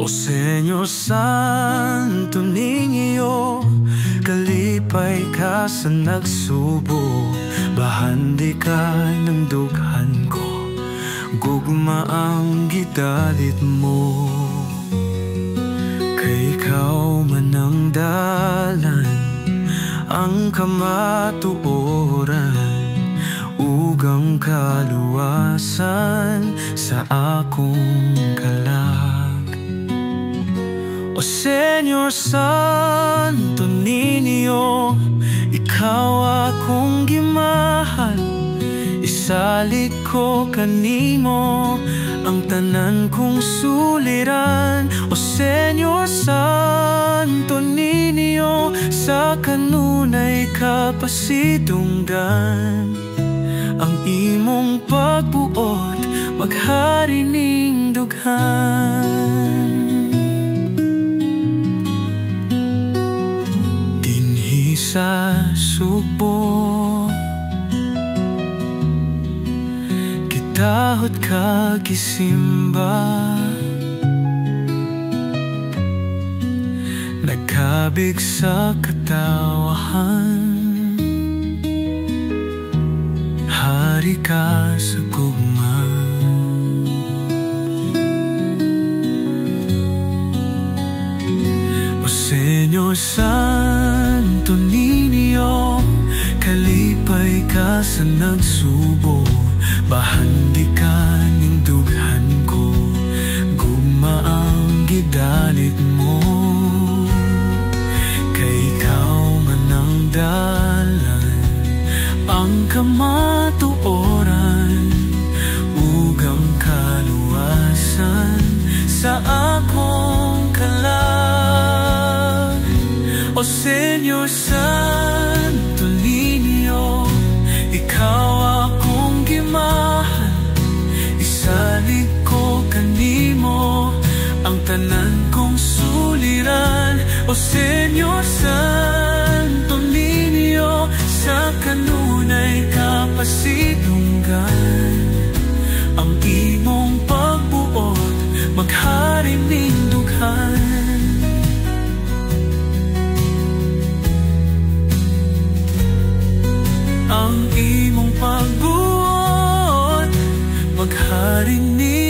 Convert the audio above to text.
O Senyor Santo Niño, kalipay ka sa nagsubo, bahandi ka ng dughan ko, gugma ang gidalit mo. Kay ikaw man ang dalan, ang kamatuoran, ugang kaluwasan sa akong kalag. O Senyor Santo Niño, ikaw akong gimahal, isalig ko kanimo ang tanan kong suliran. O Senyor Santo Niño, sa kanunay kapasidunggan, ang imong pagbuot maghari ning dughan. Dinhi sa subo, kitahod ka gisimba, nagkabig sa katawahan, hari ka sa gugma. O Senyor Santo Niño, kalipay ka sa nagsubo, bahandi ka ning dughan ko, gugma ang gidalit mo. Kay ikaw man ang dalan, ang kamatuoran, ugang kaluwasan sa akong kalag. O Senyor Santo Niño, ikaw akong gimahal, isalig ko kanimo ang tanan kong suliran. O Senyor Santo Niño, sa kanunay kapasidunggan, ang imong pagbuot maghari ning dughan. Ang imong pagbuot maghari ning